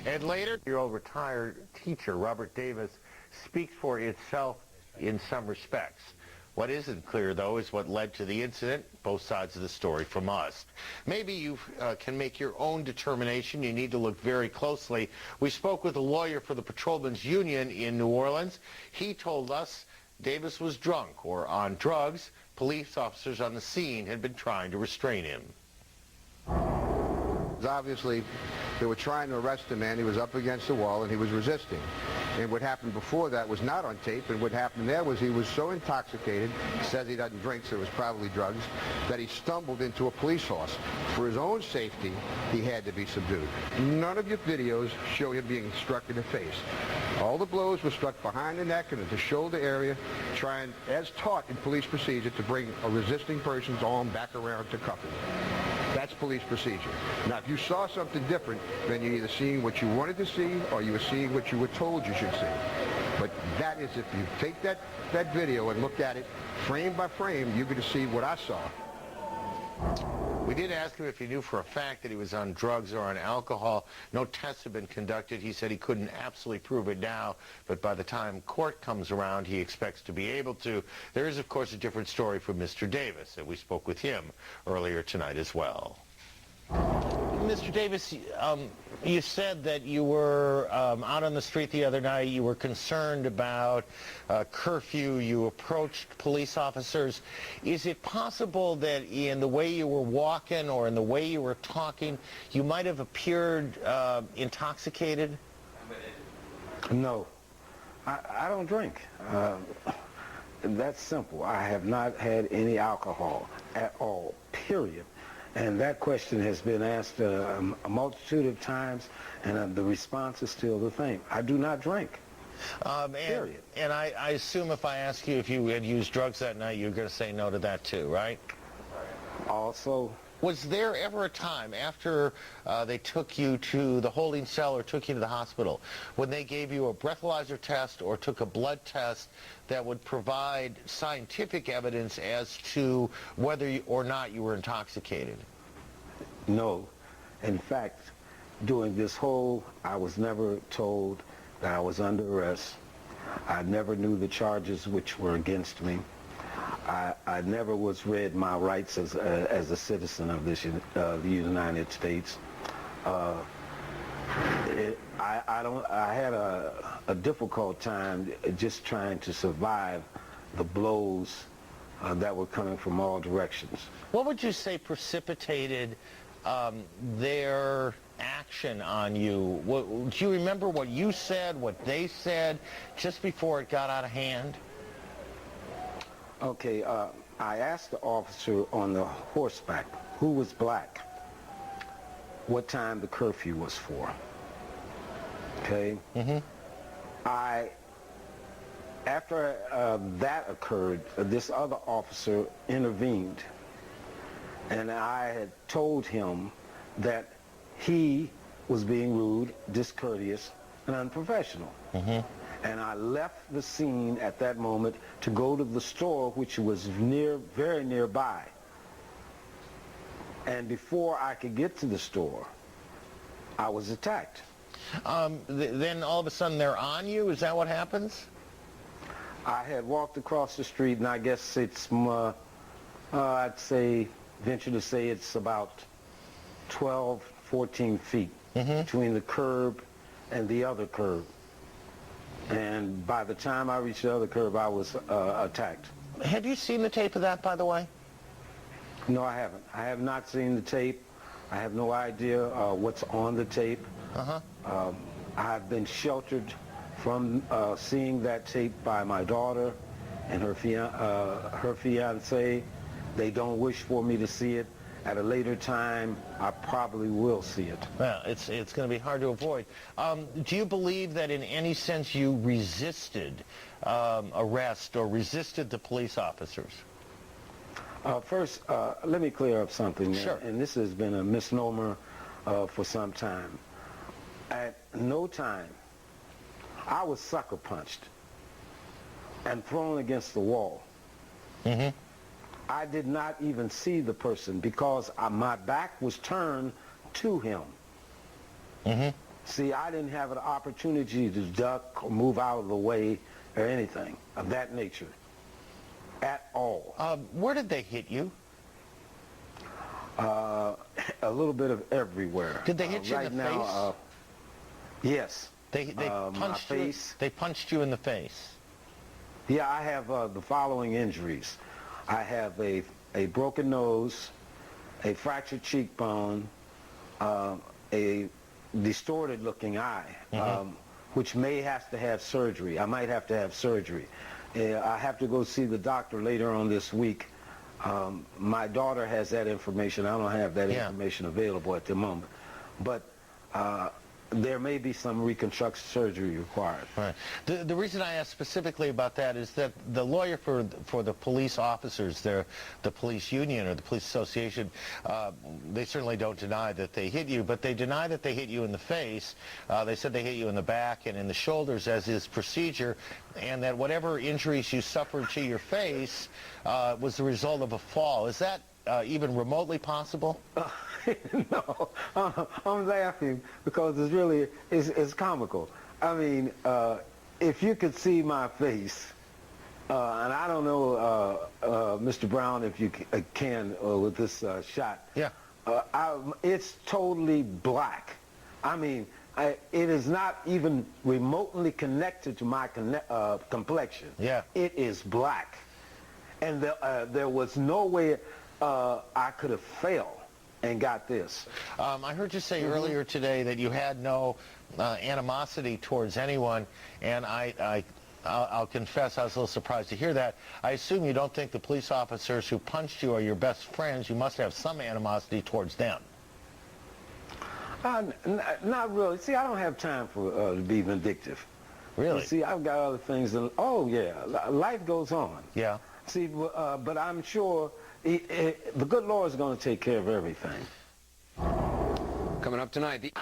And later, year-old retired teacher Robert Davis speaks for itself in some respects. What isn't clear, though, is what led to the incident, both sides of the story from us. Maybe you can make your own determination. You need to look very closely. We spoke with a lawyer for the Patrolmen's Union in New Orleans. He told us Davis was drunk or on drugs. Police officers on the scene had been trying to restrain him. Obviously, they were trying to arrest the man. He was up against the wall and he was resisting. And what happened before that was not on tape, and what happened there was he was so intoxicated, he says he doesn't drink, so it was probably drugs, that he stumbled into a police horse. For his own safety, he had to be subdued. None of your videos show him being struck in the face. All the blows were struck behind the neck and at the shoulder area, trying, as taught in police procedure, to bring a resisting person's arm back around to cuff him. That's police procedure. Now, if you saw something different, then you're either seeing what you wanted to see or you were seeing what you were told you should see. But that is, if you take that video and look at it frame by frame, you're going to see what I saw. We did ask him if he knew for a fact that he was on drugs or on alcohol. No tests have been conducted. He said he couldn't absolutely prove it now, but by the time court comes around, he expects to be able to. There is, of course, a different story for Mr. Davis, and we spoke with him earlier tonight as well. Mr. Davis, you said that you were out on the street the other night. You were concerned about curfew. You approached police officers. Is it possible that in the way you were walking or in the way you were talking, you might have appeared intoxicated? No, I don't drink. That's simple. I have not had any alcohol at all, period. And that question has been asked a multitude of times, and the response is still the same. I do not drink, period. And I assume if I ask you if you had used drugs that night, you're going to say no to that too, right? Also. Was there ever a time after they took you to the holding cell or took you to the hospital when they gave you a breathalyzer test or took a blood test that would provide scientific evidence as to whether or not you were intoxicated? No. In fact, during this whole, I was never told that I was under arrest. I never knew the charges which were against me. I never was read my rights as a citizen of the United States. I had a difficult time just trying to survive the blows that were coming from all directions. What would you say precipitated their action on you? Do you remember what you said, what they said, just before it got out of hand? Okay, I asked the officer on the horseback, who was black, what time the curfew was for. Okay? Mm-hmm. After that occurred, this other officer intervened, and I had told him that he was being rude, discourteous, and unprofessional. Mm-hmm. And I left the scene at that moment to go to the store, which was very nearby. And before I could get to the store, I was attacked. Then all of a sudden they're on you? Is that what happens? I had walked across the street, and I guess it's, I'd say, venture to say it's about 12, 14 feet between the curb and the other curb. And by the time I reached the other curb, I was attacked. Have you seen the tape of that, by the way? No, I haven't. I have not seen the tape. I have no idea what's on the tape. I've been sheltered from seeing that tape by my daughter and her fiancé. They don't wish for me to see it. At a later time, I probably will see it. Well, it's going to be hard to avoid. Do you believe that in any sense you resisted arrest or resisted the police officers? First, let me clear up something. Sure. And this has been a misnomer for some time. At no time, I was sucker punched and thrown against the wall. Mm-hmm. I did not even see the person because my back was turned to him. Mm-hmm. See, I didn't have an opportunity to duck or move out of the way or anything of that nature at all. Where did they hit you? A little bit of everywhere. Did they hit you right in the now, face? Yes. They punched you. They punched you in the face. Yeah, I have the following injuries. I have a broken nose, a fractured cheekbone, a distorted looking eye, which may have to have surgery. I might have to have surgery. I have to go see the doctor later on this week. My daughter has that information. I don't have that information available at the moment. But there may be some reconstruction surgery required. Right. The reason I asked specifically about that is that the lawyer for the police officers, the police union or the police association, they certainly don't deny that they hit you, but they deny that they hit you in the face. They said they hit you in the back and in the shoulders, as is procedure, and that whatever injuries you suffered to your face was the result of a fall. Is that even remotely possible? No, I'm laughing because it's comical. I mean, if you could see my face, and I don't know, Mr. Brown, if you can with this shot. Yeah. It's totally black. I mean, it is not even remotely connected to my complexion. Yeah. It is black. And there was no way I could have failed and got this. I heard you say earlier today that you had no animosity towards anyone, and I'll confess I was a little surprised to hear that. I assume you don't think the police officers who punched you are your best friends. You must have some animosity towards them. Not really. See, I don't have time to be vindictive. Really? You see, I've got other things. Oh, yeah. Life goes on. Yeah. See, but I'm sure the good Lord is going to take care of everything. Coming up tonight.